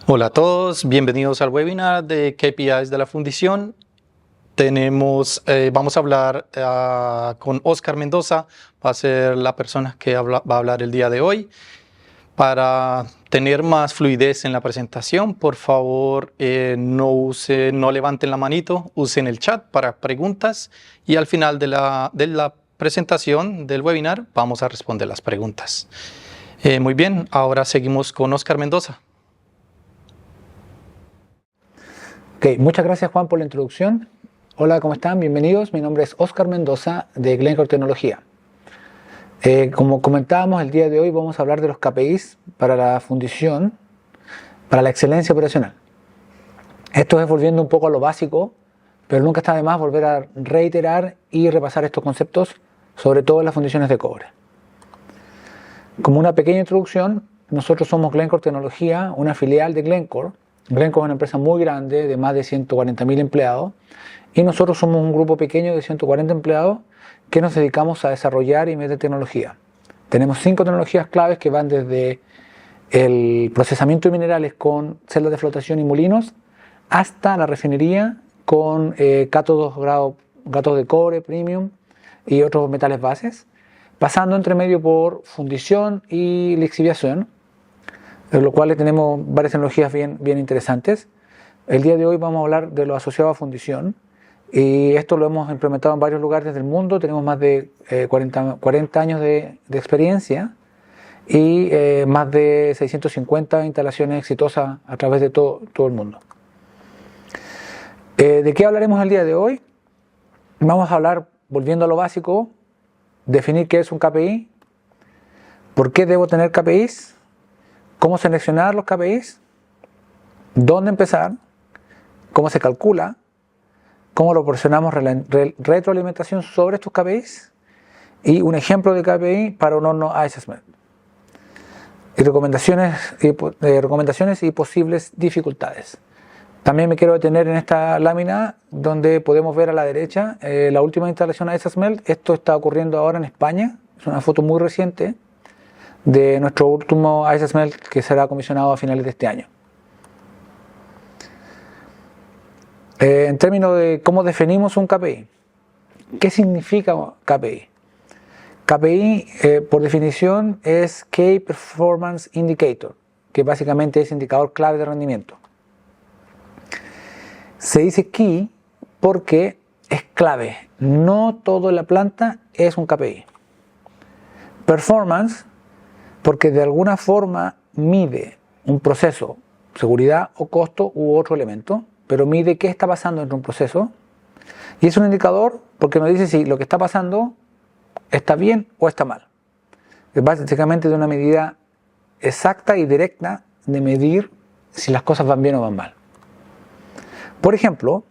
Hola a todos, bienvenidos al webinar de KPIs de la Fundición. Vamos a hablar con Oscar Mendoza, va a ser la persona que va a hablar el día de hoy. Para tener más fluidez en la presentación, por favor no levanten la manito, usen el chat para preguntas y al final de la presentación del webinar vamos a responder las preguntas. Muy bien, ahora seguimos con Oscar Mendoza. Ok, muchas gracias Juan por la introducción. Hola, ¿cómo están? Bienvenidos. Mi nombre es Oscar Mendoza de Glencore Tecnología. Como comentábamos, el día de hoy vamos a hablar de los KPIs para la fundición, para la excelencia operacional. Esto es volviendo un poco a lo básico, pero nunca está de más volver a reiterar y repasar estos conceptos, sobre todo en las fundiciones de cobre. Como una pequeña introducción, nosotros somos Glencore Tecnología, una filial de Glencore. Glencore es una empresa muy grande de más de 140.000 empleados y nosotros somos un grupo pequeño de 140 empleados que nos dedicamos a desarrollar y meter tecnología. Tenemos 5 tecnologías claves que van desde el procesamiento de minerales con celdas de flotación y molinos hasta la refinería con cátodos de cobre, premium y otros metales bases, pasando entre medio por fundición y lixiviación, de lo cual tenemos varias tecnologías bien interesantes. El día de hoy vamos a hablar de lo asociado a fundición y esto lo hemos implementado en varios lugares del mundo. Tenemos más de 40 años de experiencia y más de 650 instalaciones exitosas a través de todo el mundo. ¿De qué hablaremos el día de hoy? Vamos a hablar, volviendo a lo básico, definir qué es un KPI, por qué debo tener KPIs, cómo seleccionar los KPIs, dónde empezar, cómo se calcula, cómo proporcionamos retroalimentación sobre estos KPIs y un ejemplo de KPI para un horno ISASMELT. Y recomendaciones y posibles dificultades. También me quiero detener en esta lámina donde podemos ver a la derecha la última instalación ISASMELT. Esto está ocurriendo ahora en España, es una foto muy reciente de nuestro último ISASMELT que será comisionado a finales de este año. En términos de cómo definimos un KPI, ¿qué significa KPI? KPI, por definición, es Key Performance Indicator, que básicamente es indicador clave de rendimiento. Se dice Key porque es clave. No todo en la planta es un KPI. Performance, porque de alguna forma mide un proceso, seguridad o costo u otro elemento, pero mide qué está pasando en un proceso. Y es un indicador porque nos dice si lo que está pasando está bien o está mal. Es básicamente de una medida exacta y directa de medir si las cosas van bien o van mal. Por ejemplo,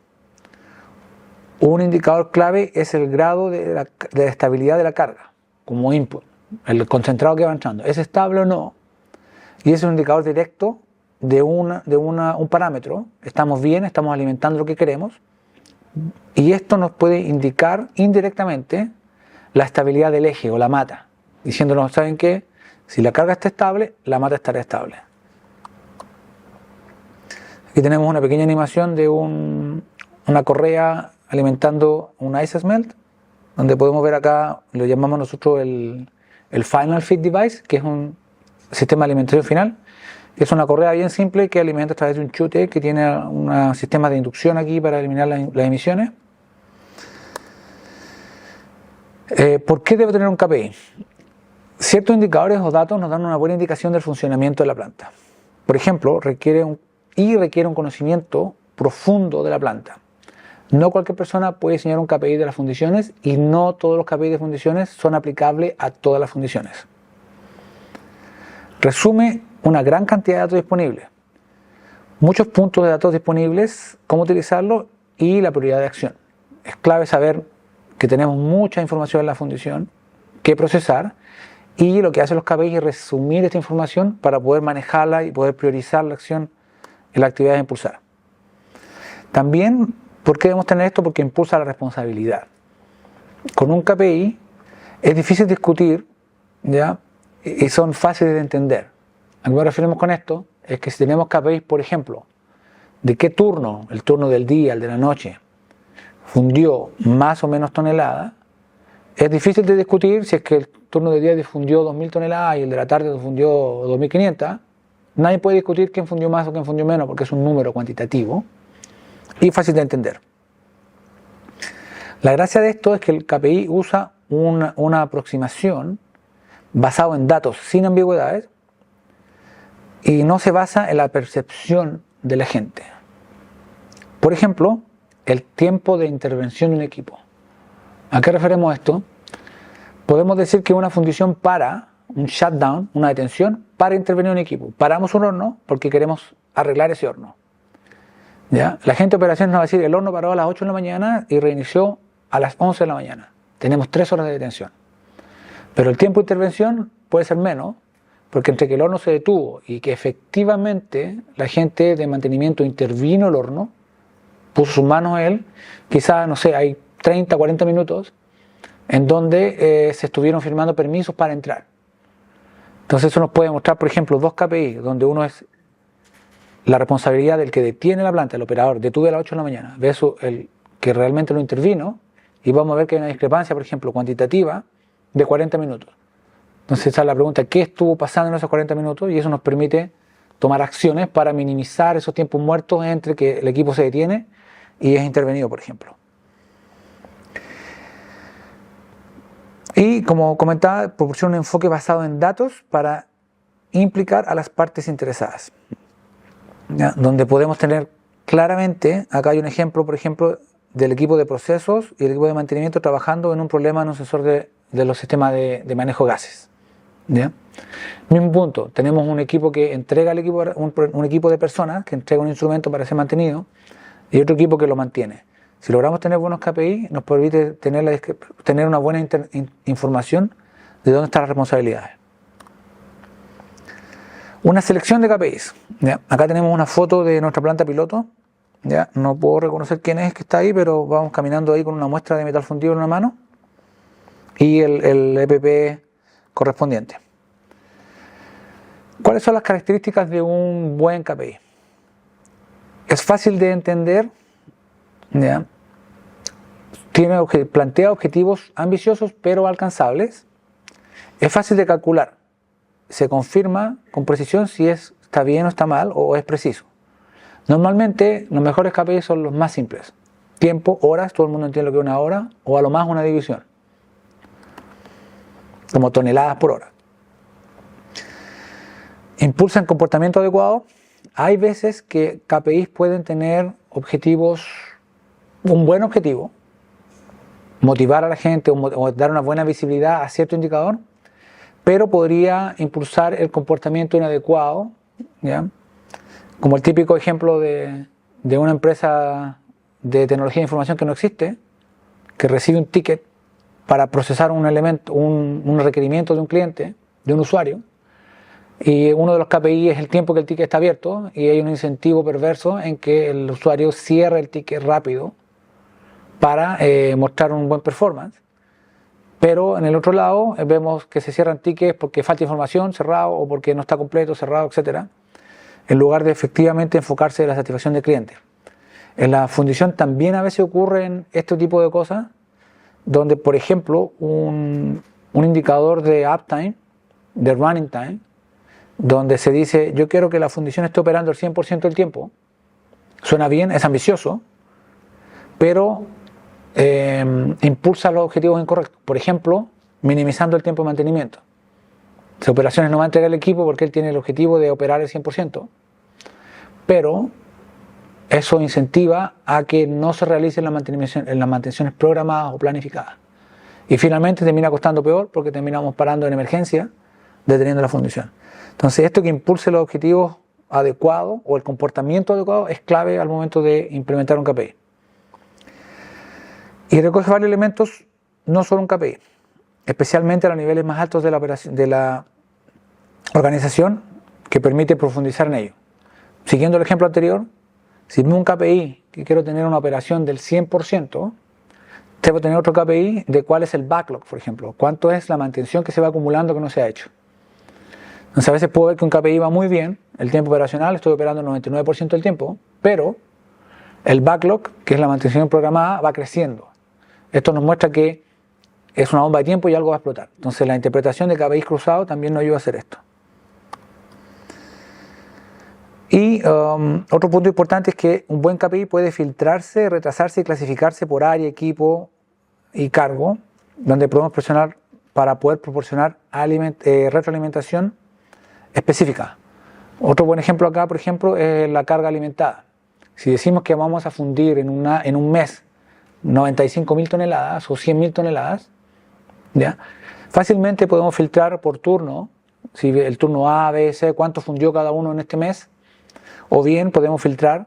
un indicador clave es el grado de la estabilidad de la carga como input. El concentrado que va entrando, ¿es estable o no? Y es un indicador directo de un parámetro. Estamos bien, estamos alimentando lo que queremos. Y esto nos puede indicar indirectamente la estabilidad del eje o la mata, diciéndonos, ¿saben qué? Si la carga está estable, la mata estará estable. Aquí tenemos una pequeña animación de una correa alimentando un ISASMELT, donde podemos ver acá, lo llamamos nosotros el Final Feed Device, que es un sistema de alimentación final, que es una correa bien simple que alimenta a través de un chute que tiene un sistema de inducción aquí para eliminar las emisiones. ¿Por qué debe tener un KPI? Ciertos indicadores o datos nos dan una buena indicación del funcionamiento de la planta. Por ejemplo, requiere un conocimiento profundo de la planta. No cualquier persona puede diseñar un KPI de las fundiciones y no todos los KPI de fundiciones son aplicables a todas las fundiciones. Resume una gran cantidad de datos disponibles, muchos puntos de datos disponibles, cómo utilizarlo y la prioridad de acción. Es clave saber que tenemos mucha información en la fundición que procesar y lo que hacen los KPI es resumir esta información para poder manejarla y poder priorizar la acción en la actividad a impulsar. También, ¿por qué debemos tener esto? Porque impulsa la responsabilidad. Con un KPI es difícil discutir, ¿ya? Y son fáciles de entender. ¿A qué nos referimos con esto? es que si tenemos KPIs, por ejemplo, de qué turno, el turno del día, el de la noche, fundió más o menos toneladas, es difícil de discutir si es que el turno del día difundió 2.000 toneladas y el de la tarde fundió 2.500. Nadie puede discutir quién fundió más o quién fundió menos porque es un número cuantitativo y fácil de entender. La gracia de esto es que el KPI usa una aproximación basada en datos sin ambigüedades y no se basa en la percepción de la gente. Por ejemplo, el tiempo de intervención de un equipo. ¿A qué referimos esto? Podemos decir que una fundición para, un shutdown, una detención, para intervenir un equipo. Paramos un horno porque queremos arreglar ese horno. ¿Ya? La gente de operaciones nos va a decir, el horno paró a las 8 de la mañana y reinició a las 11 de la mañana. Tenemos 3 horas de detención. Pero el tiempo de intervención puede ser menos, porque entre que el horno se detuvo y que efectivamente la gente de mantenimiento intervino el horno, puso sus manos a él, quizás, no sé, hay 30, 40 minutos en donde se estuvieron firmando permisos para entrar. Entonces eso nos puede mostrar, por ejemplo, 2 KPI, donde uno es la responsabilidad del que detiene la planta, el operador, detuve a las 8 de la mañana, versus el que realmente lo intervino, y vamos a ver que hay una discrepancia, por ejemplo, cuantitativa, de 40 minutos. Entonces esa es la pregunta, ¿qué estuvo pasando en esos 40 minutos? Y eso nos permite tomar acciones para minimizar esos tiempos muertos entre que el equipo se detiene y es intervenido, por ejemplo. Y como comentaba, proporciona un enfoque basado en datos para implicar a las partes interesadas, ¿ya? Donde podemos tener claramente, acá hay un ejemplo, por ejemplo, del equipo de procesos y el equipo de mantenimiento trabajando en un problema en un sensor de los sistemas de manejo de gases, ¿ya? Mismo punto, tenemos un equipo que entrega al equipo, un equipo de personas que entrega un instrumento para ser mantenido y otro equipo que lo mantiene. Si logramos tener buenos KPI, nos permite tener una buena información de dónde están las responsabilidades. Una selección de KPIs. ¿Ya? Acá tenemos una foto de nuestra planta piloto. ¿Ya? No puedo reconocer quién es que está ahí, pero vamos caminando ahí con una muestra de metal fundido en una mano y el EPP correspondiente. ¿Cuáles son las características de un buen KPI? Es fácil de entender, ¿ya? Plantea objetivos ambiciosos pero alcanzables. Es fácil de calcular. Se confirma con precisión si está bien o está mal o es preciso. Normalmente los mejores KPIs son los más simples. Tiempo, horas, todo el mundo entiende lo que es una hora, o a lo más una división, como toneladas por hora. Impulsan comportamiento adecuado. Hay veces que KPIs pueden tener objetivos, un buen objetivo, motivar a la gente o dar una buena visibilidad a cierto indicador, pero podría impulsar el comportamiento inadecuado, ¿ya? Como el típico ejemplo de una empresa de tecnología de información que no existe, que recibe un ticket para procesar un elemento, un requerimiento de un cliente, de un usuario, y uno de los KPI es el tiempo que el ticket está abierto y hay un incentivo perverso en que el usuario cierre el ticket rápido para mostrar un buen performance. Pero en el otro lado vemos que se cierran tickets porque falta información, cerrado, o porque no está completo, cerrado, etc. En lugar de efectivamente enfocarse en la satisfacción del cliente. En la fundición también a veces ocurren este tipo de cosas, donde por ejemplo un indicador de uptime, de running time, donde se dice yo quiero que la fundición esté operando el 100% del tiempo, suena bien, es ambicioso, pero impulsa los objetivos incorrectos. Por ejemplo, minimizando el tiempo de mantenimiento. Si operaciones no va a entregar el equipo porque él tiene el objetivo de operar el 100%, pero eso incentiva a que no se realicen las mantenciones programadas o planificadas. Y finalmente termina costando peor porque terminamos parando en emergencia, deteniendo la fundición. Entonces, esto que impulse los objetivos adecuados o el comportamiento adecuado es clave al momento de implementar un KPI. Y recoge varios elementos, no solo un KPI, especialmente a los niveles más altos de la organización, que permite profundizar en ello. Siguiendo el ejemplo anterior, si en un KPI que quiero tener una operación del 100%, debo tener otro KPI de cuál es el backlog, por ejemplo, cuánto es la mantención que se va acumulando que no se ha hecho. Entonces a veces puedo ver que un KPI va muy bien, el tiempo operacional, estoy operando el 99% del tiempo, pero el backlog, que es la mantención programada, va creciendo. Esto nos muestra que es una bomba de tiempo y algo va a explotar. Entonces la interpretación de KPIs cruzados también nos ayuda a hacer esto. Y otro punto importante es que un buen KPI puede filtrarse, retrasarse y clasificarse por área, equipo y cargo, donde podemos presionar para poder proporcionar retroalimentación específica. Otro buen ejemplo acá, por ejemplo, es la carga alimentada. Si decimos que vamos a fundir en un mes 95.000 toneladas o 100.000 toneladas, ¿ya? Fácilmente podemos filtrar por turno, si el turno A, B, C, cuánto fundió cada uno en este mes, o bien podemos filtrar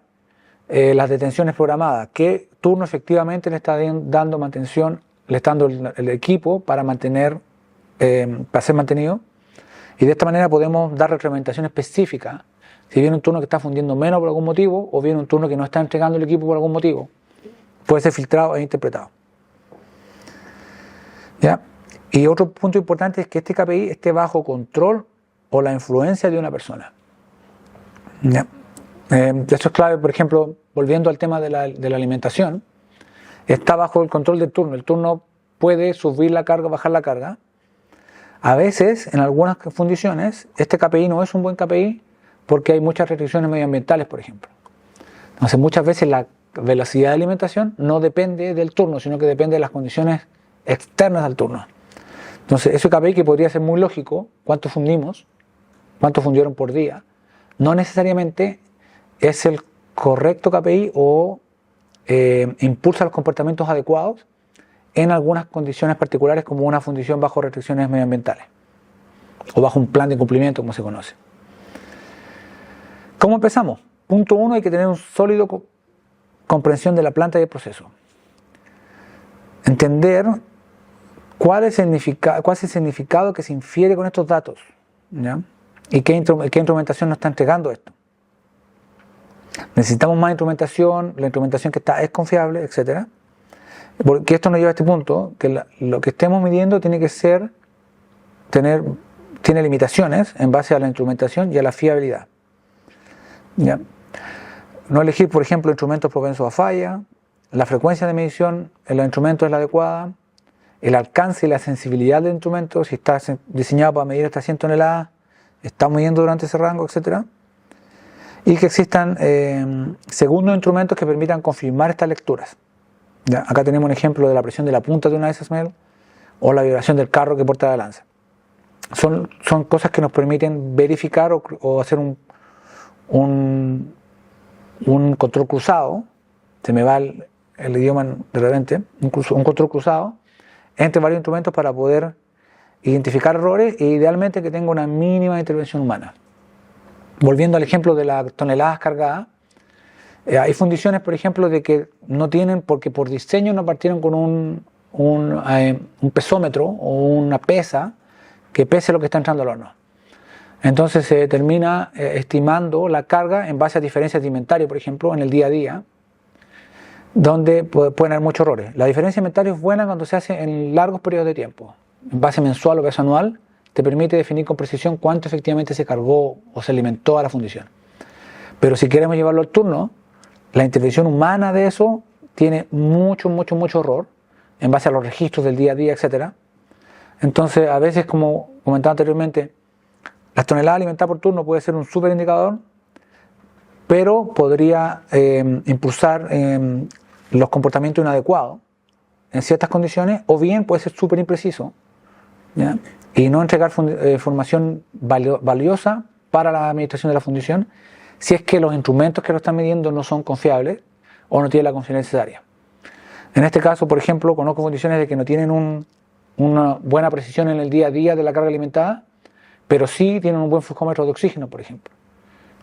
las detenciones programadas, qué turno efectivamente le está dando mantención, le está dando el equipo para ser mantenido, y de esta manera podemos dar retroalimentación específica. Si viene un turno que está fundiendo menos por algún motivo, o viene un turno que no está entregando el equipo por algún motivo, puede ser filtrado e interpretado. ¿Ya? Y otro punto importante es que este KPI esté bajo control o la influencia de una persona. ¿Ya? Esto es clave, por ejemplo, volviendo al tema de la alimentación, está bajo el control del turno. El turno puede subir la carga, bajar la carga. A veces, en algunas fundiciones, este KPI no es un buen KPI porque hay muchas restricciones medioambientales, por ejemplo. Entonces, muchas veces la velocidad de alimentación no depende del turno, sino que depende de las condiciones externas al turno. Entonces, ese KPI que podría ser muy lógico, cuánto fundimos, cuánto fundieron por día, no necesariamente es el correcto KPI o impulsa los comportamientos adecuados en algunas condiciones particulares, como una fundición bajo restricciones medioambientales o bajo un plan de cumplimiento, como se conoce. ¿Cómo empezamos? Punto 1, hay que tener un sólido comprensión de la planta y el proceso. Entender cuál es el significado que se infiere con estos datos, ¿ya? Y qué instrumentación nos está entregando esto. Necesitamos más instrumentación, la instrumentación que está es confiable, etc. Porque esto nos lleva a este punto, que lo que estemos midiendo tiene limitaciones en base a la instrumentación y a la fiabilidad. ¿Ya? No elegir, por ejemplo, instrumentos propensos a falla, la frecuencia de medición en los instrumentos es la adecuada, el alcance y la sensibilidad del instrumento, si está diseñado para medir hasta 100 toneladas, está midiendo durante ese rango, etc. Y que existan segundos instrumentos que permitan confirmar estas lecturas. ¿Ya? Acá tenemos un ejemplo de la presión de la punta de una ISSMEL o la vibración del carro que porta la lanza. Son cosas que nos permiten verificar o hacer un control cruzado, se me va el idioma de repente, un control cruzado entre varios instrumentos para poder identificar errores e idealmente que tenga una mínima intervención humana. Volviendo al ejemplo de las toneladas cargadas, hay fundiciones, por ejemplo, de que no tienen, porque por diseño no partieron con un pesómetro o una pesa que pese lo que está entrando al horno. Entonces se termina estimando la carga en base a diferencias de inventario, por ejemplo, en el día a día, donde pueden haber muchos errores. La diferencia de inventario es buena cuando se hace en largos periodos de tiempo. En base mensual o base anual, te permite definir con precisión cuánto efectivamente se cargó o se alimentó a la fundición. Pero si queremos llevarlo al turno, la intervención humana de eso tiene mucho error en base a los registros del día a día, etc. Entonces, a veces, como comentaba anteriormente, las toneladas alimentadas por turno puede ser un súper indicador, pero podría impulsar los comportamientos inadecuados en ciertas condiciones, o bien puede ser súper impreciso, ¿ya? Y no entregar información valiosa para la administración de la fundición si es que los instrumentos que lo están midiendo no son confiables o no tienen la confianza necesaria. En este caso, por ejemplo, conozco fundiciones de que no tienen una buena precisión en el día a día de la carga alimentada, pero sí tienen un buen flujómetro de oxígeno, por ejemplo,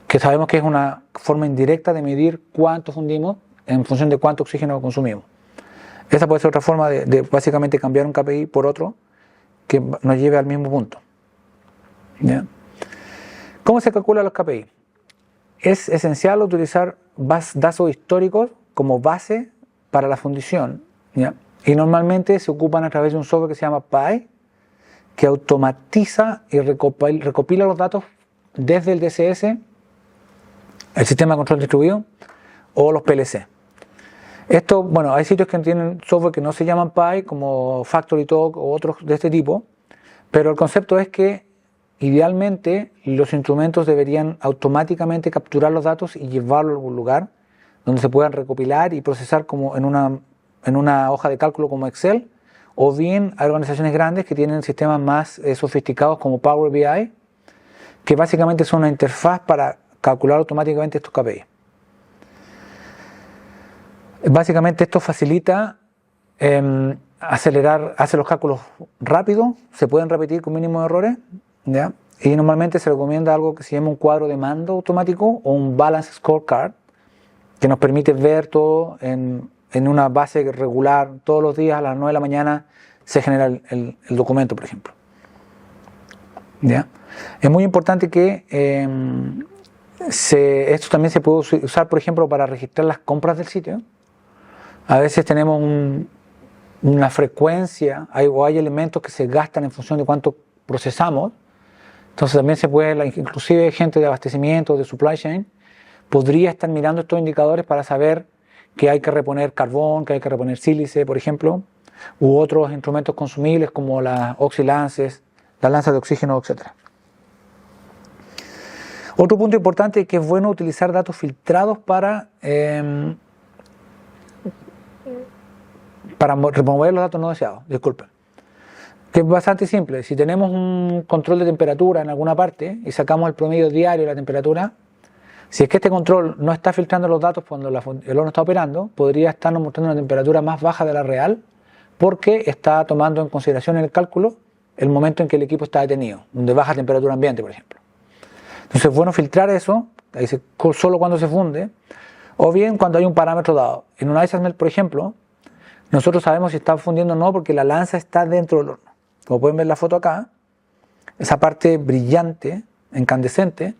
que sabemos que es una forma indirecta de medir cuánto fundimos en función de cuánto oxígeno consumimos. Esa puede ser otra forma de básicamente cambiar un KPI por otro que nos lleve al mismo punto. ¿Ya? ¿Cómo se calculan los KPI? Es esencial utilizar datos históricos como base para la fundición, ¿ya? Y normalmente se ocupan a través de un software que se llama PI, que automatiza y recopila los datos desde el DCS, el sistema de control distribuido, o los PLC. Esto, bueno, hay sitios que tienen software que no se llaman PI, como FactoryTalk o otros de este tipo, pero el concepto es que idealmente los instrumentos deberían automáticamente capturar los datos y llevarlos a algún lugar donde se puedan recopilar y procesar como en una hoja de cálculo como Excel, o bien hay organizaciones grandes que tienen sistemas más sofisticados como Power BI, que básicamente son una interfaz para calcular automáticamente estos KPI. Básicamente esto facilita acelerar, hace los cálculos rápido, se pueden repetir con mínimos errores, ¿ya? Y normalmente se recomienda algo que se llama un cuadro de mando automático o un balance scorecard, que nos permite ver todo en una base regular. Todos los días a las 9 de la mañana se genera el documento, por ejemplo, ¿ya? Es muy importante que esto también se puede usar, por ejemplo, para registrar las compras del sitio. A veces tenemos una frecuencia o hay elementos que se gastan en función de cuánto procesamos. Entonces también se puede, inclusive gente de abastecimiento, de supply chain, podría estar mirando estos indicadores para saber que hay que reponer carbón, que hay que reponer sílice, por ejemplo, u otros instrumentos consumibles como las oxilances, las lanzas de oxígeno, etc. Otro punto importante es que es bueno utilizar datos filtrados para remover los datos no deseados, disculpen. Que es bastante simple. Si tenemos un control de temperatura en alguna parte y sacamos el promedio diario de la temperatura, si es que este control no está filtrando los datos cuando el horno está operando, podría estarnos mostrando una temperatura más baja de la real porque está tomando en consideración en el cálculo el momento en que el equipo está detenido, donde baja temperatura ambiente, por ejemplo. Entonces es bueno filtrar eso, solo cuando se funde, o bien cuando hay un parámetro dado. En un ice melt, por ejemplo, nosotros sabemos si está fundiendo o no porque la lanza está dentro del horno. Como pueden ver en la foto acá, esa parte brillante, incandescente,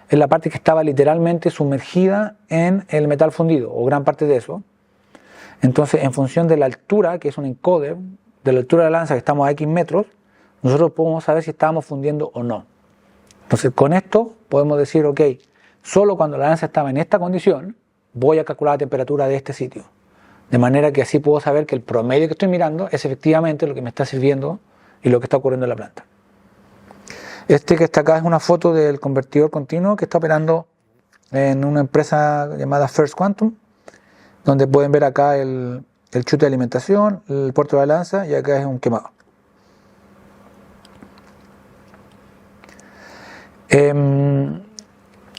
es la parte que estaba literalmente sumergida en el metal fundido, o gran parte de eso. Entonces, en función de la altura, que es un encoder, de la altura de la lanza, que estamos a X metros, nosotros podemos saber si estábamos fundiendo o no. Entonces, con esto podemos decir, ok, solo cuando la lanza estaba en esta condición, voy a calcular la temperatura de este sitio. De manera que así puedo saber que el promedio que estoy mirando es efectivamente lo que me está sirviendo y lo que está ocurriendo en la planta. Este que está acá es una foto del convertidor continuo que está operando en una empresa llamada First Quantum, donde pueden ver acá el chute de alimentación, el puerto de la lanza, y acá es un quemado.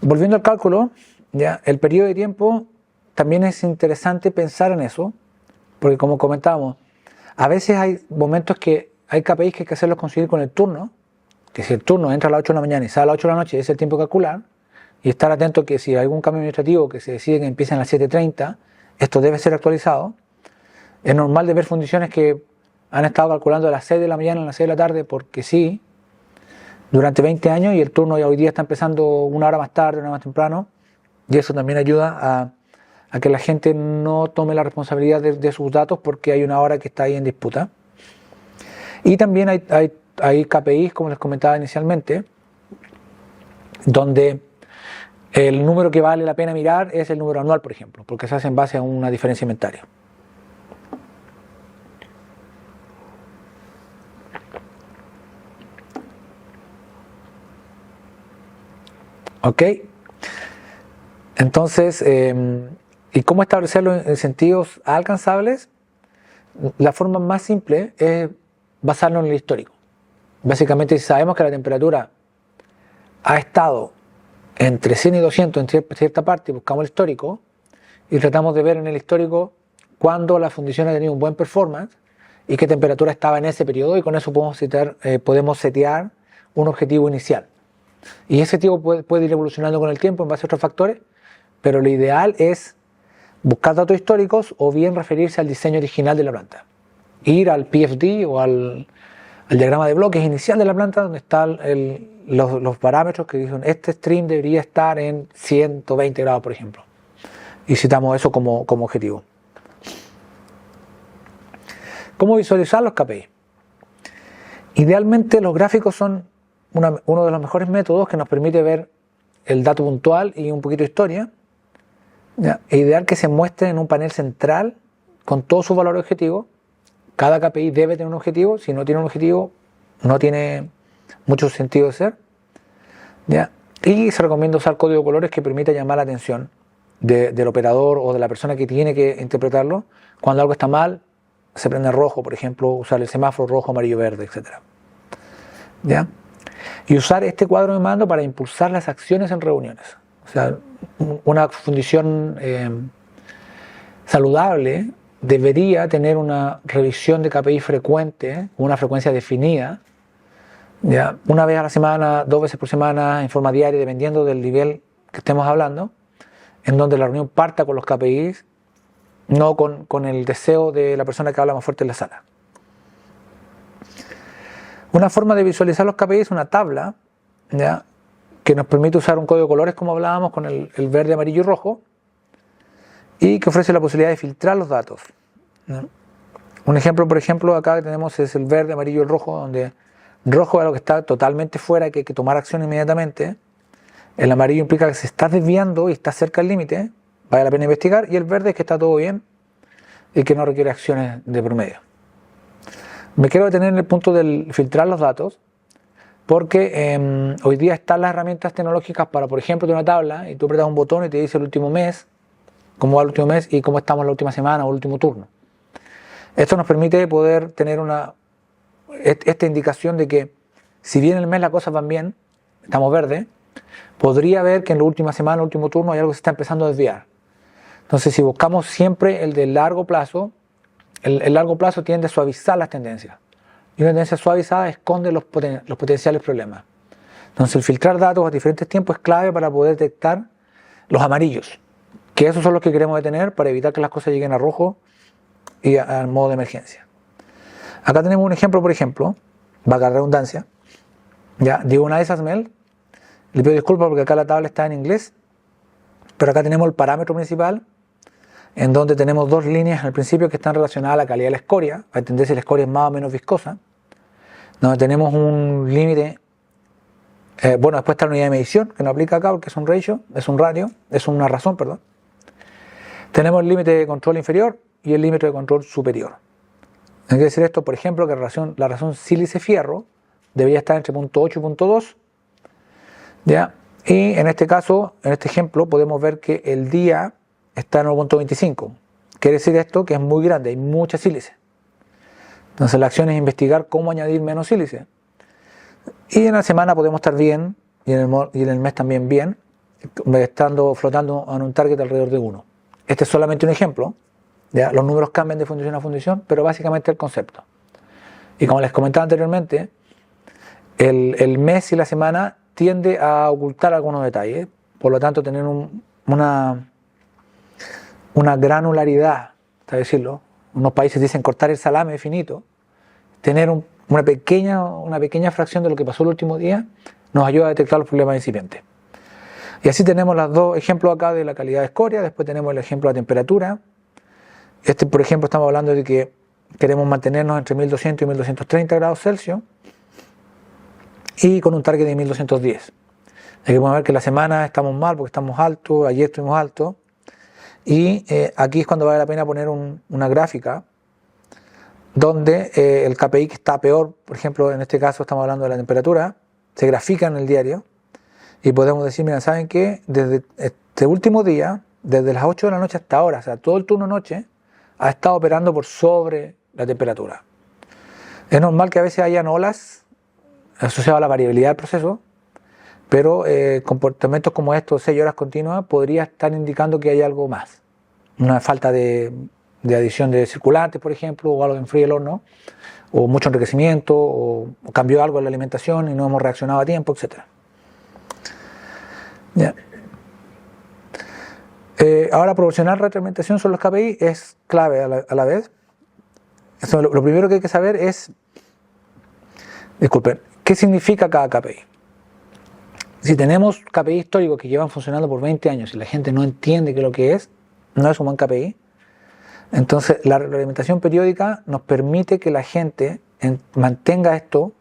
Volviendo al cálculo, ya, el periodo de tiempo también es interesante pensar en eso, porque como comentábamos, a veces hay momentos que hay KPIs que hay que hacerlos coincidir con el turno, que si el turno entra a las 8 de la mañana y sale a las 8 de la noche, es el tiempo que calcular, y estar atento que si hay algún cambio administrativo que se decide que empiece a las 7:30, esto debe ser actualizado. Es normal de ver fundiciones que han estado calculando a las 6 de la mañana, a las 6 de la tarde, porque sí, durante 20 años, y el turno ya hoy día está empezando una hora más tarde, una hora más temprano, y eso también ayuda a que la gente no tome la responsabilidad de sus datos porque hay una hora que está ahí en disputa. Y también hay KPIs, como les comentaba inicialmente, donde el número que vale la pena mirar es el número anual, por ejemplo, porque se hace en base a una diferencia de inventario. ¿Ok? Entonces, ¿y cómo establecerlo en sentidos alcanzables? La forma más simple es basarnos en el histórico. Básicamente, si sabemos que la temperatura ha estado entre 100 y 200 en cierta parte, buscamos el histórico y tratamos de ver en el histórico cuándo la fundición ha tenido un buen performance y qué temperatura estaba en ese periodo, y con eso podemos setear un objetivo inicial. Y ese tipo puede ir evolucionando con el tiempo en base a otros factores, pero lo ideal es buscar datos históricos o bien referirse al diseño original de la planta. Ir al PFD o al diagrama de bloques inicial de la planta, donde están los parámetros que dicen este stream debería estar en 120 grados, por ejemplo. Y citamos eso como objetivo. ¿Cómo visualizar los KPI? Idealmente los gráficos son uno de los mejores métodos que nos permite ver el dato puntual y un poquito de historia. ¿Ya? Es ideal que se muestre en un panel central con todos sus valores objetivos. Cada KPI debe tener un objetivo. Si no tiene un objetivo, no tiene mucho sentido de ser. ¿Ya? Y se recomienda usar código de colores que permita llamar la atención del operador o de la persona que tiene que interpretarlo. Cuando algo está mal, se prende rojo, por ejemplo, usar el semáforo rojo, amarillo, verde, etc. ¿Ya? Y usar este cuadro de mando para impulsar las acciones en reuniones. O sea, una fundición saludable debería tener una revisión de KPI frecuente, con una frecuencia definida, ¿ya? Una vez a la semana, 2 veces por semana, en forma diaria, dependiendo del nivel que estemos hablando, en donde la reunión parta con los KPIs, no con el deseo de la persona que habla más fuerte en la sala. Una forma de visualizar los KPIs es una tabla, ¿ya? Que nos permite usar un código de colores, como hablábamos, con el verde, amarillo y rojo, y que ofrece la posibilidad de filtrar los datos, ¿ya? Un ejemplo, por ejemplo, acá que tenemos es el verde, amarillo y rojo, donde rojo es algo que está totalmente fuera, que hay que tomar acción inmediatamente. El amarillo implica que se está desviando y está cerca del límite, vale la pena investigar, y el verde es que está todo bien y que no requiere acciones de promedio. Me quiero detener en el punto del filtrar los datos, porque hoy día están las herramientas tecnológicas para, por ejemplo, de una tabla, y tú apretas un botón y te dice el último mes, cómo va el último mes y cómo estamos la última semana o el último turno. Esto nos permite poder tener esta indicación de que si bien el mes las cosas van bien, estamos verde, podría ver que en la última semana, el último turno, hay algo que se está empezando a desviar. Entonces, si buscamos siempre el de largo plazo, el largo plazo tiende a suavizar las tendencias. Y una tendencia suavizada esconde los potenciales problemas. Entonces, el filtrar datos a diferentes tiempos es clave para poder detectar los amarillos, que esos son los que queremos detener para evitar que las cosas lleguen a rojo y al modo de emergencia. Acá tenemos un ejemplo, por ejemplo, valga la redundancia, ¿ya? De una ISASMEL. Le pido disculpas porque acá la tabla está en inglés, pero acá tenemos el parámetro principal, en donde tenemos dos líneas al principio que están relacionadas a la calidad de la escoria, para entender si la escoria es más o menos viscosa, donde tenemos un límite, bueno, después está la unidad de medición, que no aplica acá porque es un ratio, es una razón, perdón. Tenemos el límite de control inferior y el límite de control superior. Quiere decir esto, por ejemplo, que la razón sílice-fierro debería estar entre punto 8 y punto 2, ¿ya? Y en este caso, en este ejemplo, podemos ver que el día está en 1.25. Quiere decir esto que es muy grande, hay mucha sílice. Entonces la acción es investigar cómo añadir menos sílice. Y en la semana podemos estar bien, y en el mes también bien, estando flotando en un target alrededor de 1. Este es solamente un ejemplo, ¿ya? Los números cambian de fundición a fundición, pero básicamente el concepto. Y como les comentaba anteriormente, el mes y la semana tiende a ocultar algunos detalles, por lo tanto tener una granularidad, para decirlo, unos países dicen cortar el salame finito, tener una pequeña fracción de lo que pasó el último día nos ayuda a detectar los problemas incipientes. Y así tenemos los dos ejemplos acá de la calidad de escoria, después tenemos el ejemplo de la temperatura. Por ejemplo, estamos hablando de que queremos mantenernos entre 1200 y 1230 grados Celsius y con un target de 1210. Aquí podemos ver que la semana estamos mal porque estamos altos, ayer estuvimos altos. Y aquí es cuando vale la pena poner una gráfica donde el KPI que está peor, por ejemplo, en este caso estamos hablando de la temperatura, se grafica en el diario y podemos decir, mira, ¿saben qué? Desde este último día, desde las 8 de la noche hasta ahora, o sea, todo el turno noche, ha estado operando por sobre la temperatura. Es normal que a veces hayan olas asociadas a la variabilidad del proceso, pero comportamientos como estos, 6 horas continuas, podría estar indicando que hay algo más. Una falta de adición de circulantes, por ejemplo, o algo que enfríe el horno, o mucho enriquecimiento, o cambió algo en la alimentación y no hemos reaccionado a tiempo, etc. ¿Ya? Ahora, proporcionar retroalimentación sobre los KPI es clave a la vez. Lo primero que hay que saber es, disculpen, ¿qué significa cada KPI? Si tenemos KPI históricos que llevan funcionando por 20 años y la gente no entiende qué es lo que es, no es un buen KPI. Entonces, la retroalimentación periódica nos permite que la gente mantenga esto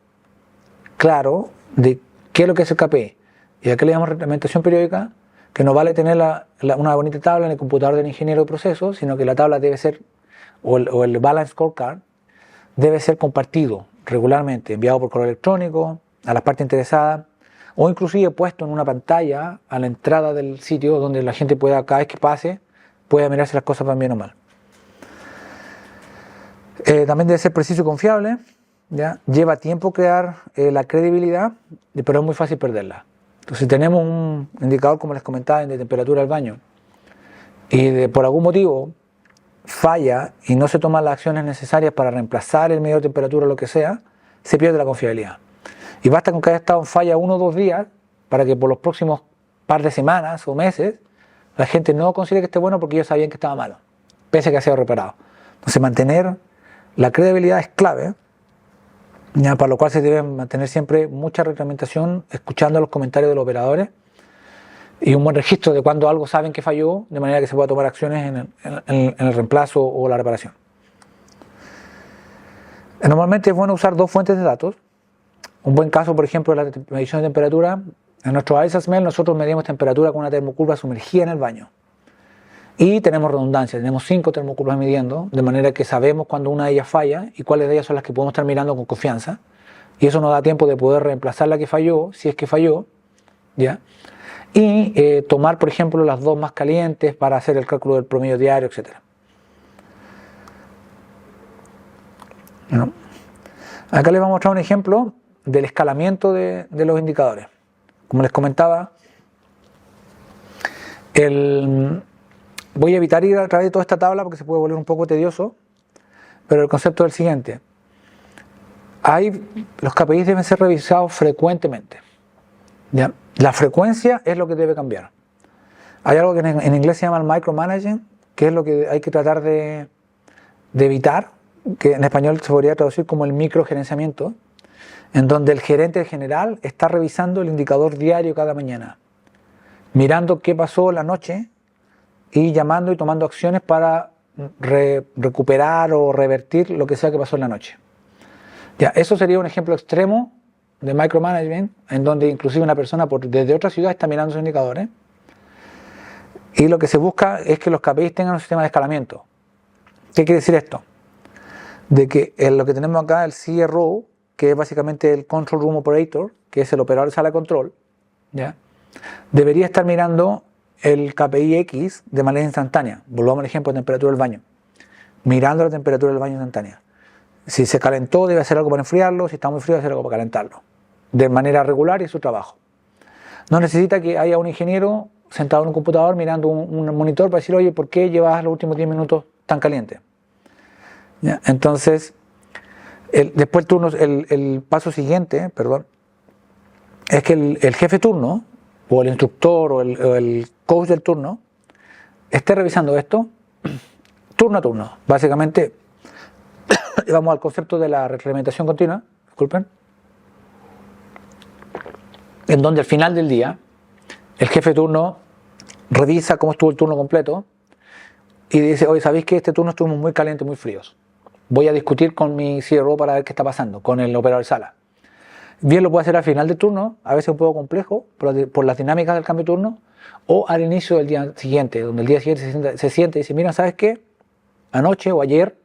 claro de qué es lo que es el KPI. Y aquí le llamamos reglamentación periódica, que no vale tener una bonita tabla en el computador del ingeniero de procesos, sino que la tabla debe ser, o el Balance Scorecard, debe ser compartido regularmente, enviado por correo electrónico a las partes interesadas, o inclusive puesto en una pantalla a la entrada del sitio donde la gente pueda, cada vez que pase, pueda mirar si las cosas van bien o mal. También debe ser preciso y confiable, ¿ya? Lleva tiempo crear la credibilidad, pero es muy fácil perderla. Entonces, si tenemos un indicador, como les comentaba, de temperatura del baño, y por algún motivo falla y no se toman las acciones necesarias para reemplazar el medidor de temperatura o lo que sea, se pierde la confiabilidad. Y basta con que haya estado en falla 1 o 2 días para que por los próximos par de semanas o meses la gente no considere que esté bueno porque ellos sabían que estaba malo, pese a que ha sido reparado. Entonces, mantener la credibilidad es clave, ¿ya? Para lo cual se debe mantener siempre mucha reglamentación, escuchando los comentarios de los operadores y un buen registro de cuando algo saben que falló, de manera que se pueda tomar acciones en el reemplazo o la reparación. Normalmente es bueno usar 2 fuentes de datos. Un buen caso, por ejemplo, es la medición de temperatura. En nuestro ISASMEL nosotros medimos temperatura con una termocurva sumergida en el baño. Y tenemos redundancia, tenemos 5 termocurvas midiendo, de manera que sabemos cuando una de ellas falla y cuáles de ellas son las que podemos estar mirando con confianza. Y eso nos da tiempo de poder reemplazar la que falló, si es que falló, ¿ya? Y tomar, por ejemplo, las 2 más calientes para hacer el cálculo del promedio diario, etc. ¿No? Acá les vamos a mostrar un ejemplo del escalamiento de los indicadores. Como les comentaba, voy a evitar ir a través de toda esta tabla porque se puede volver un poco tedioso, pero el concepto es el siguiente. Los KPIs deben ser revisados frecuentemente, ¿ya? La frecuencia es lo que debe cambiar. Hay algo que en inglés se llama el micromanaging, que es lo que hay que tratar de evitar, que en español se podría traducir como el microgerenciamiento, en donde el gerente general está revisando el indicador diario cada mañana, mirando qué pasó la noche y llamando y tomando acciones para recuperar o revertir lo que sea que pasó en la noche. Ya, eso sería un ejemplo extremo de micromanagement, en donde inclusive una persona desde otra ciudad está mirando sus indicadores, y lo que se busca es que los KPIs tengan un sistema de escalamiento. ¿Qué quiere decir esto? De que lo que tenemos acá, el CRO, que es básicamente el Control Room Operator, que es el operador de sala de control, ¿ya? Debería estar mirando el KPI X de manera instantánea. Volvamos al ejemplo de temperatura del baño. Mirando la temperatura del baño instantánea. Si se calentó, debe hacer algo para enfriarlo. Si está muy frío, debe hacer algo para calentarlo. De manera regular, y es su trabajo. No necesita que haya un ingeniero sentado en un computador mirando un monitor para decir, oye, ¿por qué llevas los últimos 10 minutos tan caliente? ¿Ya? Entonces, después el paso siguiente, es que el jefe turno, o el instructor, o el coach del turno, esté revisando esto turno a turno. Básicamente, vamos al concepto de la reglamentación continua, disculpen, en donde al final del día, el jefe de turno revisa cómo estuvo el turno completo y dice, oye, ¿sabéis que este turno estuvimos muy calientes, muy fríos? Voy a discutir con mi CRO para ver qué está pasando, con el operador de sala. Bien lo puede hacer al final del turno, a veces un poco complejo por las dinámicas del cambio de turno, o al inicio del día siguiente, donde el día siguiente se siente y dice, mira, ¿sabes qué? Anoche o ayer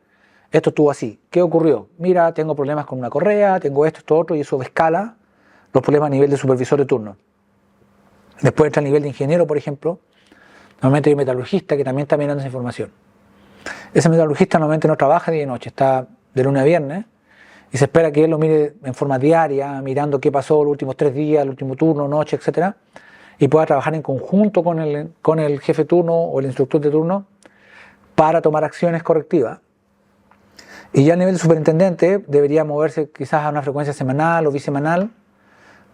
esto estuvo así. ¿Qué ocurrió? Mira, tengo problemas con una correa, tengo esto, otro, y eso escala los problemas a nivel de supervisor de turno. Después entra a nivel de ingeniero, por ejemplo. Normalmente hay un metalurgista que también está mirando esa información. Ese metalurgista normalmente no trabaja día y noche, está de lunes a viernes, y se espera que él lo mire en forma diaria, mirando qué pasó los últimos 3 días, el último turno, noche, etc. Y pueda trabajar en conjunto con el jefe de turno o el instructor de turno para tomar acciones correctivas. Y ya a nivel de superintendente debería moverse quizás a una frecuencia semanal o bisemanal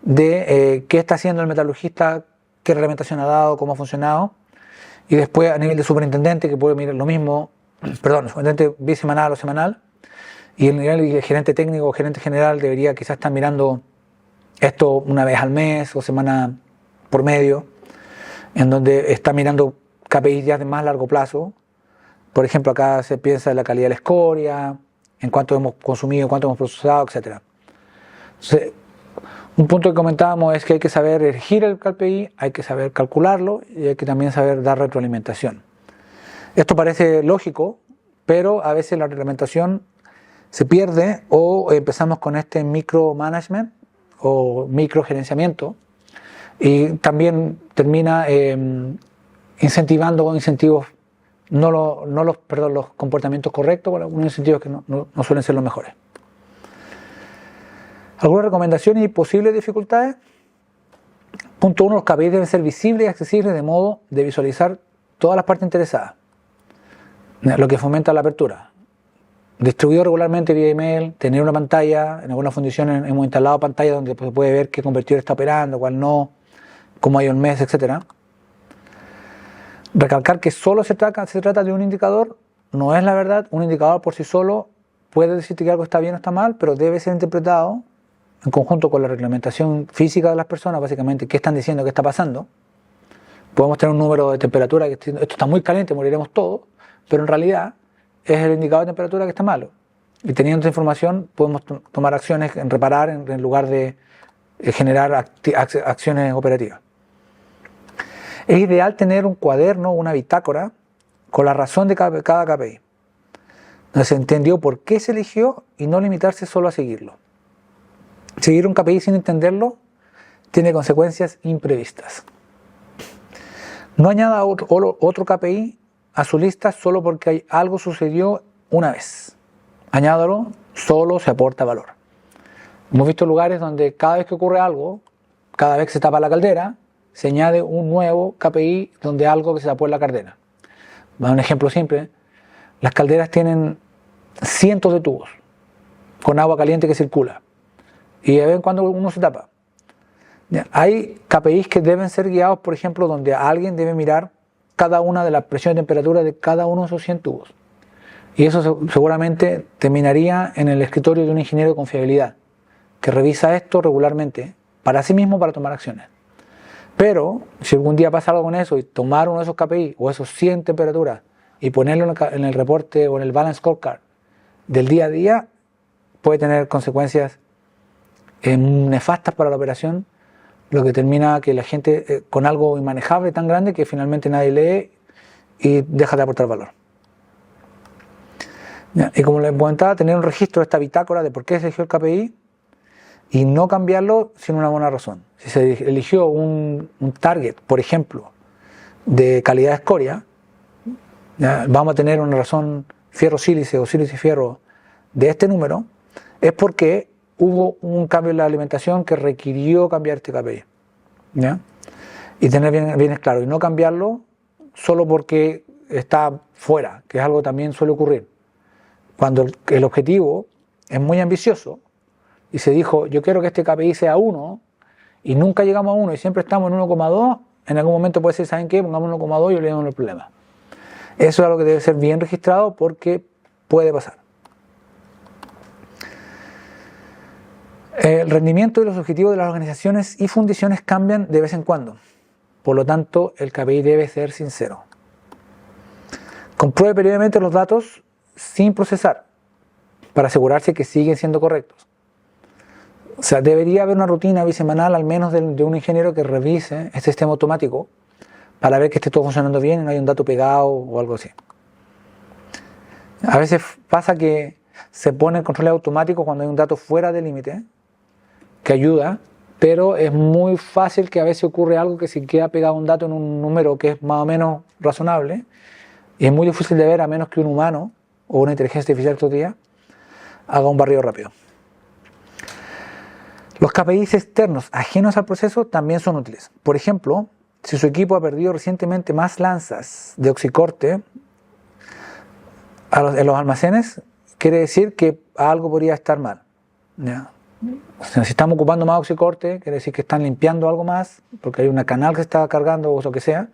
de qué está haciendo el metalurgista, qué reglamentación ha dado, cómo ha funcionado. Y después a nivel de superintendente, que puede mirar lo mismo, superintendente bisemanal o semanal. Y el nivel de gerente técnico o gerente general debería quizás estar mirando esto una vez al mes o semana por medio, en donde está mirando KPIs ya de más largo plazo. Por ejemplo, acá se piensa en la calidad de la escoria, en cuánto hemos consumido, en cuánto hemos procesado, etc. Entonces, Un punto que comentábamos es que hay que saber elegir el KPI, hay que saber calcularlo y hay que también saber dar retroalimentación. Esto parece lógico, pero a veces la retroalimentación se pierde o empezamos con este micromanagement o microgerenciamiento y también termina incentivando con incentivos los comportamientos correctos, con algunos incentivos que no suelen ser los mejores. Algunas recomendaciones y posibles dificultades. Punto 1. Los KPIs deben ser visibles y accesibles de modo de visualizar todas las partes interesadas, lo que fomenta la apertura. Distribuido regularmente vía email, tener una pantalla, en algunas fundiciones hemos instalado pantallas donde se puede ver qué convertidor está operando, cuál no, cómo hay un mes, etc. Recalcar que solo se trata de un indicador, no es la verdad. Un indicador por sí solo puede decirte que algo está bien o está mal, pero debe ser interpretado en conjunto con la reglamentación física de las personas, básicamente qué están diciendo, qué está pasando. Podemos tener un número de temperatura, que esto está muy caliente, moriremos todos, pero en realidad es el indicador de temperatura que está malo. Y teniendo esa información podemos tomar acciones en reparar en lugar de generar acciones operativas. Es ideal tener un cuaderno, una bitácora, con la razón de cada KPI, donde se entendió por qué se eligió y no limitarse solo a seguirlo. Seguir un KPI sin entenderlo tiene consecuencias imprevistas. No añada otro KPI a su lista solo porque algo sucedió una vez. Añádalo, solo se aporta valor. Hemos visto lugares donde cada vez que ocurre algo, cada vez que se tapa la caldera, se añade un nuevo KPI donde algo que se tapó en la caldera. Un ejemplo simple: las calderas tienen cientos de tubos con agua caliente que circula y de vez en cuando uno se tapa. Hay KPIs que deben ser guiados, por ejemplo, donde alguien debe mirar cada una de las presiones de temperatura de cada uno de esos 100 tubos. Y eso seguramente terminaría en el escritorio de un ingeniero de confiabilidad que revisa esto regularmente para sí mismo para tomar acciones. Pero si algún día pasa algo con eso y tomar uno de esos KPI o esos 100 temperaturas y ponerlo en el reporte o en el balance scorecard del día a día, puede tener consecuencias nefastas para la operación, lo que termina que la gente con algo inmanejable tan grande que finalmente nadie lee y deja de aportar valor. Y como les comentaba, tener un registro de esta bitácora de por qué se eligió el KPI y no cambiarlo sin una buena razón. Si se eligió un target, por ejemplo, de calidad de escoria, vamos a tener una razón fierro-sílice o sílice-fierro de este número, es porque hubo un cambio en la alimentación que requirió cambiar este KPI. ¿Ya? Y tener bien claro, y no cambiarlo solo porque está fuera, que es algo que también suele ocurrir. Cuando el objetivo es muy ambicioso y se dijo, yo quiero que este KPI sea 1 y nunca llegamos a 1 y siempre estamos en 1,2, en algún momento puede ser, ¿saben qué? Pongamos 1,2 y olvidemos el problema. Eso es algo que debe ser bien registrado porque puede pasar. El rendimiento y los objetivos de las organizaciones y fundiciones cambian de vez en cuando. Por lo tanto, el KPI debe ser sincero. Compruebe periódicamente los datos sin procesar para asegurarse que siguen siendo correctos. O sea, debería haber una rutina bisemanal al menos de un ingeniero que revise este sistema automático para ver que esté todo funcionando bien y no hay un dato pegado o algo así. A veces pasa que se pone el control automático cuando hay un dato fuera del límite, que ayuda, pero es muy fácil que a veces ocurre algo que se queda pegado un dato en un número que es más o menos razonable y es muy difícil de ver a menos que un humano o una inteligencia artificial estos días haga un barrido rápido. Los KPIs externos ajenos al proceso también son útiles. Por ejemplo, si su equipo ha perdido recientemente más lanzas de oxicorte en los almacenes, quiere decir que algo podría estar mal. ¿Ya? O sea, si estamos ocupando más oxicorte, quiere decir que están limpiando algo más, porque hay una canal que se está cargando o lo que sea,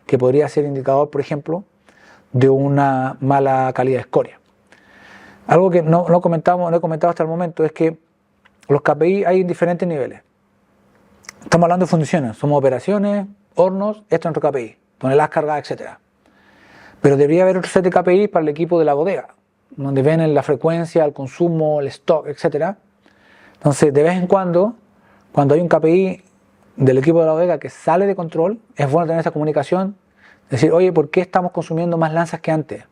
que podría ser indicador, por ejemplo, de una mala calidad de escoria. Algo que no he comentado hasta el momento es que los KPI hay en diferentes niveles. Estamos hablando de funciones, somos operaciones, hornos, esto es nuestro KPI, toneladas cargadas, etc. Pero debería haber otro set de KPI para el equipo de la bodega, donde ven la frecuencia, el consumo, el stock, etc. Entonces, de vez en cuando, cuando hay un KPI del equipo de la bodega que sale de control, es bueno tener esa comunicación, decir, oye, ¿por qué estamos consumiendo más lanzas que antes?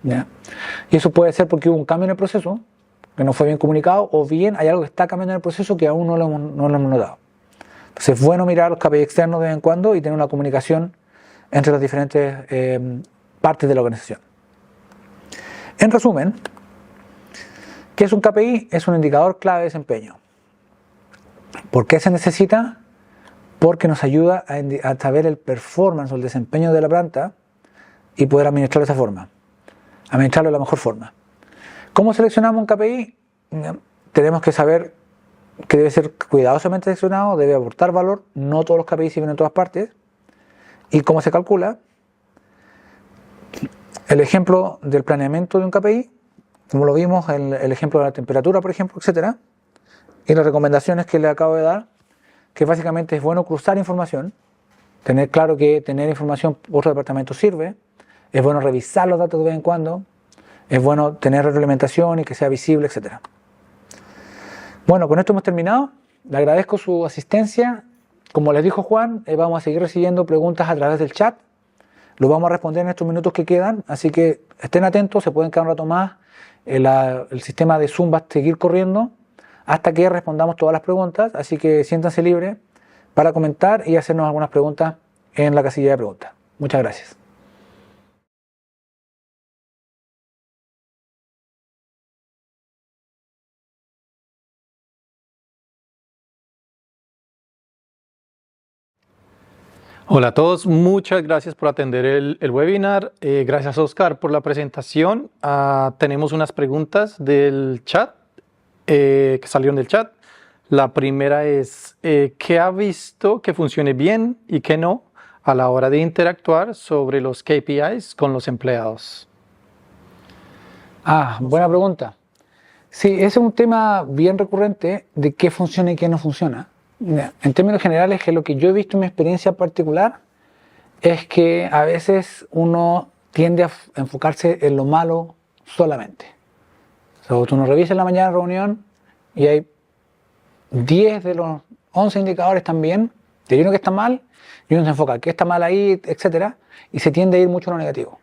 ¿Ya? Y eso puede ser porque hubo un cambio en el proceso, que no fue bien comunicado, o bien hay algo que está cambiando en el proceso que aún no lo hemos notado. Entonces es bueno mirar los KPI externos de vez en cuando y tener una comunicación entre las diferentes partes de la organización. En resumen, ¿qué es un KPI? Es un indicador clave de desempeño. ¿Por qué se necesita? Porque nos ayuda a saber el performance o el desempeño de la planta y poder administrarlo de esa forma, administrarlo de la mejor forma. ¿Cómo seleccionamos un KPI? Tenemos que saber que debe ser cuidadosamente seleccionado, debe aportar valor, no todos los KPI sirven en todas partes. ¿Y cómo se calcula? El ejemplo del planeamiento de un KPI, como lo vimos, el ejemplo de la temperatura, por ejemplo, etcétera, y las recomendaciones que le acabo de dar, que básicamente es bueno cruzar información, tener claro que tener información por otro departamento sirve, es bueno revisar los datos de vez en cuando, es bueno tener retroalimentación y que sea visible, etcétera. Bueno, con esto hemos terminado. Le agradezco su asistencia. Como les dijo Juan, vamos a seguir recibiendo preguntas a través del chat. Lo vamos a responder en estos minutos que quedan, así que estén atentos, se pueden quedar un rato más. El sistema de Zoom va a seguir corriendo hasta que respondamos todas las preguntas, así que siéntanse libres para comentar y hacernos algunas preguntas en la casilla de preguntas. Muchas gracias. Hola a todos, muchas gracias por atender el webinar. Gracias, Oscar, por la presentación. Tenemos unas preguntas del chat, que salieron del chat. La primera es, ¿qué ha visto que funcione bien y qué no a la hora de interactuar sobre los KPIs con los empleados? Buena pregunta. Sí, ese es un tema bien recurrente de qué funciona y qué no funciona. En términos generales, que lo que yo he visto en mi experiencia particular es que a veces uno tiende a enfocarse en lo malo solamente. O sea, tú no revisas en la mañana de reunión y hay 10 de los 11 indicadores también, y hay uno que está mal y uno se enfoca qué está mal ahí, etcétera, y se tiende a ir mucho a lo negativo.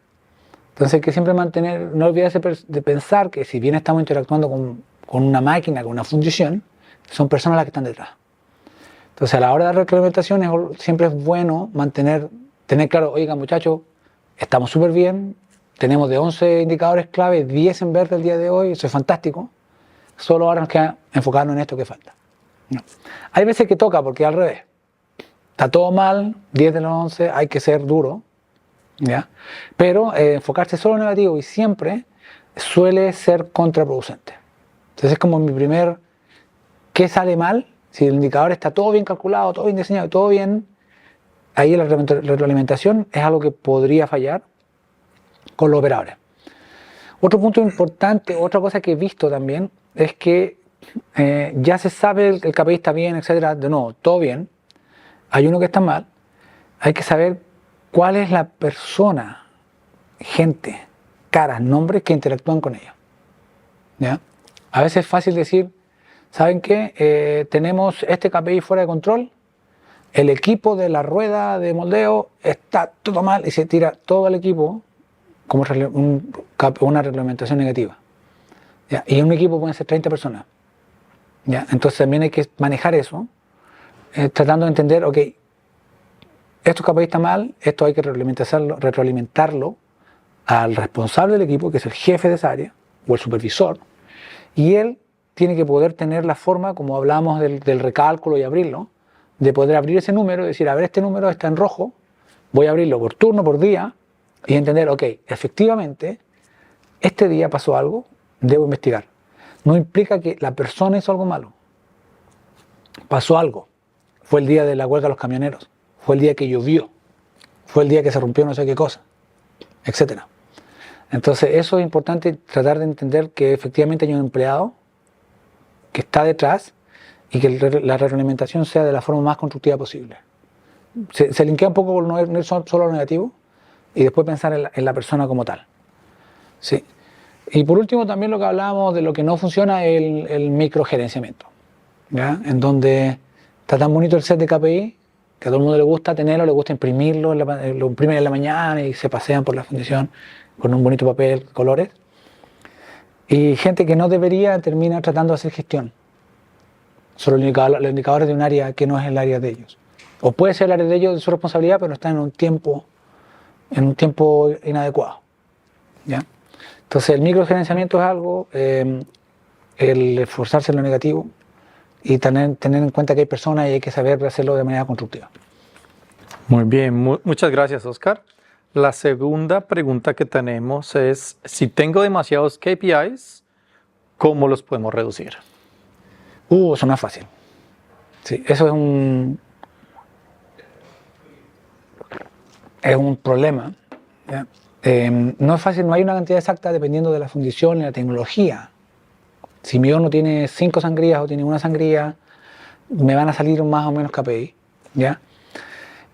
Entonces hay que siempre mantener, no olvidarse de pensar que si bien estamos interactuando con una máquina, con una función, son personas las que están detrás. Entonces a la hora de la reglamentación siempre es bueno tener claro, oiga muchachos, estamos súper bien, tenemos de 11 indicadores clave, 10 en verde el día de hoy, eso es fantástico, solo ahora nos queda enfocarnos en esto que falta. No. Hay veces que toca porque al revés, está todo mal, 10 de los 11, hay que ser duro, ¿ya? Pero enfocarse solo en negativo y siempre suele ser contraproducente. Entonces es como mi primer, ¿qué sale mal? Si el indicador está todo bien calculado, todo bien diseñado, todo bien, ahí la retroalimentación es algo que podría fallar con los operadores. Otro punto importante, otra cosa que he visto también, es que ya se sabe el KPI está bien, etcétera, de nuevo, todo bien, hay uno que está mal, hay que saber cuál es la persona, gente, caras, nombres que interactúan con ellos. ¿Ya? A veces es fácil decir, ¿saben qué? Tenemos este KPI fuera de control, el equipo de la rueda de moldeo está todo mal y se tira todo el equipo como una reglamentación negativa. ¿Ya? Y en un equipo pueden ser 30 personas. ¿Ya? Entonces también hay que manejar eso, tratando de entender, ok, esto KPI está mal, esto hay que retroalimentarlo al responsable del equipo, que es el jefe de esa área, o el supervisor, y él tiene que poder tener la forma, como hablamos del recálculo y abrirlo, de poder abrir ese número y decir, a ver, este número está en rojo, voy a abrirlo por turno, por día, y entender, ok, efectivamente, este día pasó algo, debo investigar. No implica que la persona hizo algo malo. Pasó algo. Fue el día de la huelga de los camioneros. Fue el día que llovió. Fue el día que se rompió no sé qué cosa, etc. Entonces eso es importante, tratar de entender que efectivamente hay un empleado que está detrás y que la retroalimentación sea de la forma más constructiva posible. Se linkea un poco con no ir solo a lo negativo y después pensar en la persona como tal. Sí. Y por último también lo que hablábamos de lo que no funciona es el microgerenciamiento, ¿ya? En donde Está tan bonito el set de KPI que a todo el mundo le gusta tenerlo, le gusta imprimirlo, lo imprimen en la mañana y se pasean por la fundición con un bonito papel, colores. Y gente que no debería termina tratando de hacer gestión. Son los indicadores de un área que no es el área de ellos. O puede ser el área de ellos de su responsabilidad, pero está en un tiempo inadecuado. ¿Ya? Entonces el microgerenciamiento es algo, el esforzarse en lo negativo y tener en cuenta que hay personas y hay que saber hacerlo de manera constructiva. Muy bien, muchas gracias, Oscar. La segunda pregunta que tenemos es, si tengo demasiados KPIs, ¿cómo los podemos reducir? Eso no es fácil. Sí, eso es un problema. ¿Ya? No es fácil, no hay una cantidad exacta dependiendo de la fundición y la tecnología. Si mi horno tiene 5 sangrías o tiene una sangría, me van a salir más o menos KPI. ¿Ya?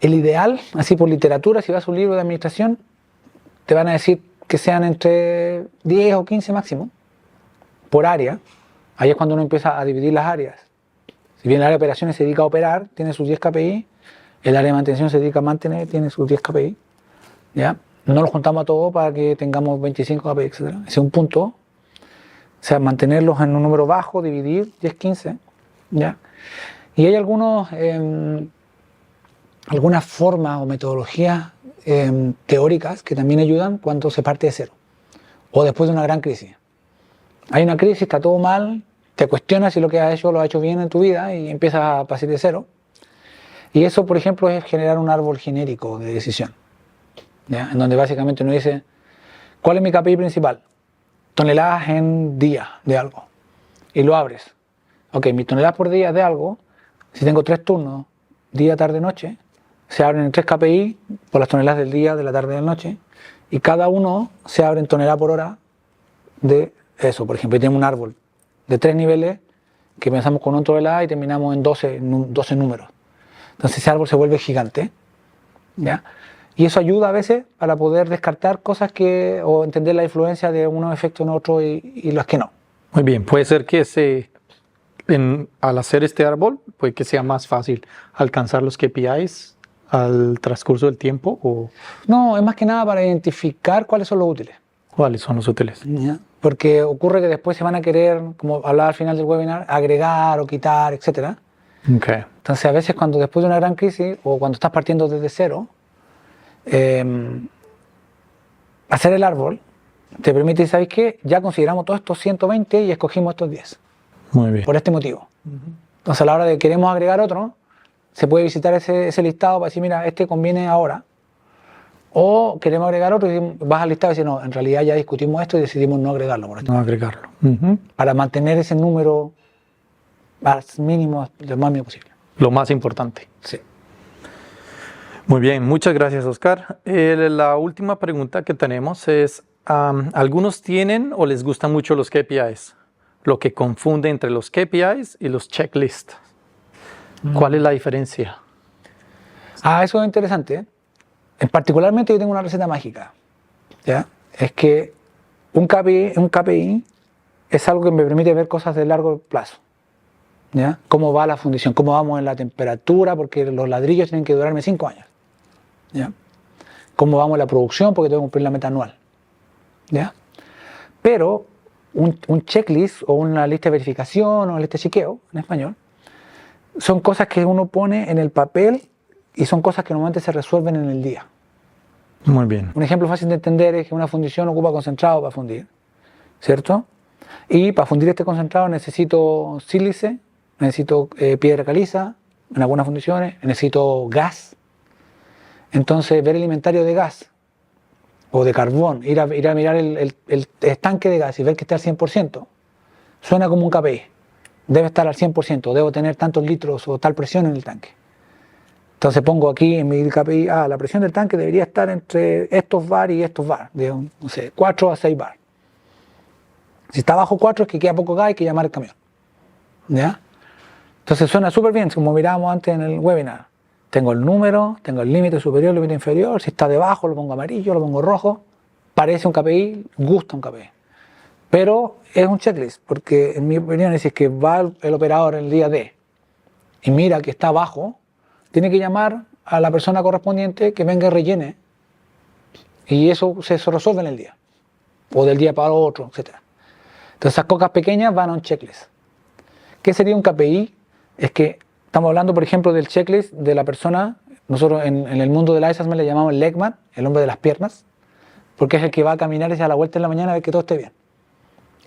El ideal, así por literatura, si vas a un libro de administración, te van a decir que sean entre 10 o 15 máximo, por área. Ahí es cuando uno empieza a dividir las áreas. Si bien el área de operaciones se dedica a operar, tiene sus 10 KPI, el área de mantención se dedica a mantener, tiene sus 10 KPI. ¿Ya? No los juntamos a todos para que tengamos 25 KPI, etc. Ese es un punto. O sea, mantenerlos en un número bajo, dividir 10, 15. ¿Ya? Y hay algunas formas o metodologías teóricas que también ayudan cuando se parte de cero o después de una gran crisis. Hay una crisis, está todo mal, te cuestionas si lo que has hecho lo has hecho bien en tu vida y empiezas a partir de cero. Y eso, por ejemplo, es generar un árbol genérico de decisión, ¿ya? En donde básicamente uno dice, ¿cuál es mi KPI principal? Toneladas en día de algo. Y lo abres. Ok, mis toneladas por día de algo, si tengo 3 turnos, día, tarde, noche, se abren en 3 KPI por las toneladas del día, de la tarde y de la noche, y cada uno se abre en tonelada por hora de eso. Por ejemplo, tenemos un árbol de 3 niveles que empezamos con 1 tonelada y terminamos en 12 números. Entonces ese árbol se vuelve gigante, ¿ya? Y eso ayuda a veces para poder descartar cosas o entender la influencia de unos efectos en otros y las que no. Muy bien, puede ser que al hacer este árbol, puede que sea más fácil alcanzar los KPIs al transcurso del tiempo. ¿O? No, es más que nada para identificar cuáles son los útiles. ¿Cuáles son los útiles? ¿Ya? Porque ocurre que después se van a querer, como hablaba al final del webinar, agregar o quitar, etc. Okay. Entonces a veces cuando después de una gran crisis o cuando estás partiendo desde cero, hacer el árbol te permite, ¿sabes qué? Ya consideramos todos estos 120 y escogimos estos 10. Muy bien. Por este motivo. Entonces a la hora de queremos agregar otro, se puede visitar ese listado para decir, mira, este conviene ahora. O queremos agregar otro y vas al listado y dices, no, en realidad ya discutimos esto y decidimos no agregarlo. Por esto. No agregarlo. Para mantener ese número más mínimo, lo más mínimo posible. Lo más importante. Sí. Muy bien, muchas gracias, Oscar. La última pregunta que tenemos es, ¿algunos tienen o les gustan mucho los KPIs? Lo que confunde entre los KPIs y los checklists. ¿Cuál es la diferencia? Eso es interesante. Particularmente yo tengo una receta mágica. ¿Ya? Es que un KPI es algo que me permite ver cosas de largo plazo. ¿Ya? Cómo va la fundición, cómo vamos en la temperatura, porque los ladrillos tienen que durarme 5 años. ¿Ya? Cómo vamos en la producción, porque tengo que cumplir la meta anual. ¿Ya? Pero un checklist o una lista de verificación o una lista de chequeo, en español, son cosas que uno pone en el papel y son cosas que normalmente se resuelven en el día. Muy bien. Un ejemplo fácil de entender es que una fundición ocupa concentrado para fundir, ¿cierto? Y para fundir este concentrado necesito sílice, necesito piedra caliza, en algunas fundiciones, necesito gas. Entonces, ver el inventario de gas o de carbón, ir a mirar el estanque de gas y ver que está al 100%, suena como un KPI. Debe estar al 100%, debo tener tantos litros o tal presión en el tanque. Entonces pongo aquí en mi KPI, la presión del tanque debería estar entre estos bar y estos bar, de, no sé, 4 a 6 bar. Si está bajo 4 es que queda poco gas, hay que llamar al camión. ¿Ya? Entonces suena súper bien, como mirábamos antes en el webinar. Tengo el número, tengo el límite superior, el límite inferior, si está debajo lo pongo amarillo, lo pongo rojo. Parece un KPI, gusta un KPI. Pero es un checklist, porque en mi opinión es que va el operador el día D y mira que está abajo, tiene que llamar a la persona correspondiente que venga y rellene. Y eso se resuelve en el día. O del día para otro, etc. Entonces esas cosas pequeñas van a un checklist. ¿Qué sería un KPI? Es que estamos hablando, por ejemplo, del checklist de la persona. Nosotros en el mundo del Iceman le llamamos el legman, el hombre de las piernas, porque es el que va a caminar hacia la vuelta en la mañana a ver que todo esté bien.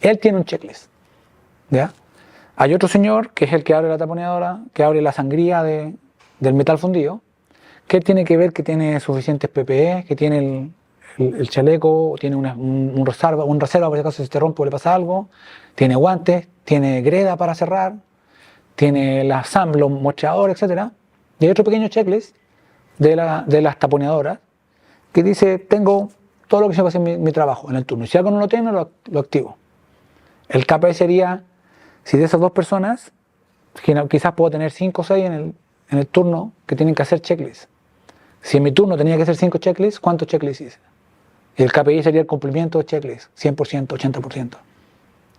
Él tiene un checklist. ¿Ya? Hay otro señor que es el que abre la taponeadora, que abre la sangría del metal fundido, que tiene que ver que tiene suficientes PPE, que tiene el chaleco, tiene un reserva por si acaso se te rompe o le pasa algo, tiene guantes, tiene greda para cerrar, tiene los mostradores, etc. Y hay otro pequeño checklist de las taponeadoras que dice, tengo todo lo que se va a hacer mi trabajo en el turno. Y si algo no lo tiene, lo activo. El KPI sería, si de esas dos personas, quizás puedo tener 5 o 6 en el turno que tienen que hacer checklists. Si en mi turno tenía que hacer 5 checklists, ¿cuántos checklists hice? Y el KPI sería el cumplimiento de checklists, 100%, 80%.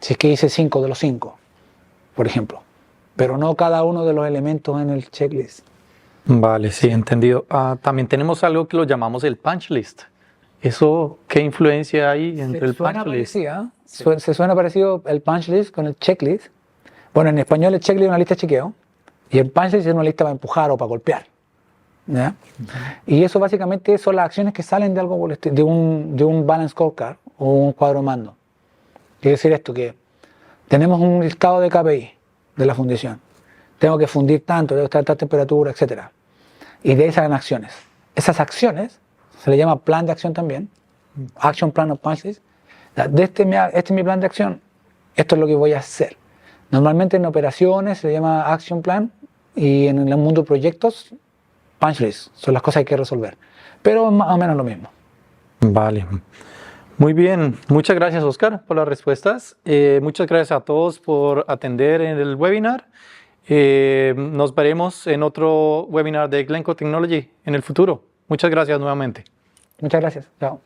Si es que hice 5 de los 5, por ejemplo. Pero no cada uno de los elementos en el checklist. Vale, sí, entendido. También tenemos algo que lo llamamos el punch list. ¿Eso qué influencia hay entre el punch list? Se suena parecido el punch list con el checklist. Bueno, en español el checklist es una lista de chequeo y el punch list es una lista para empujar o para golpear. ¿Ya? Y eso básicamente son las acciones que salen de algo de un balance scorecard o un cuadro de mando. Quiere decir esto, que tenemos un listado de KPI de la fundición. Tengo que fundir tanto, debo estar a tal temperatura, etc. Y de ahí salen acciones. Esas acciones se le llama plan de acción también, action plan o punch list. Este es mi plan de acción, esto es lo que voy a hacer. Normalmente en operaciones se le llama action plan y en el mundo de proyectos punch list, son las cosas que hay que resolver. Pero más o menos lo mismo. Vale. Muy bien. Muchas gracias, Oscar, por las respuestas. Muchas gracias a todos por atender en el webinar. Nos veremos en otro webinar de Glencore Technology en el futuro. Muchas gracias nuevamente. Muchas gracias. Chao.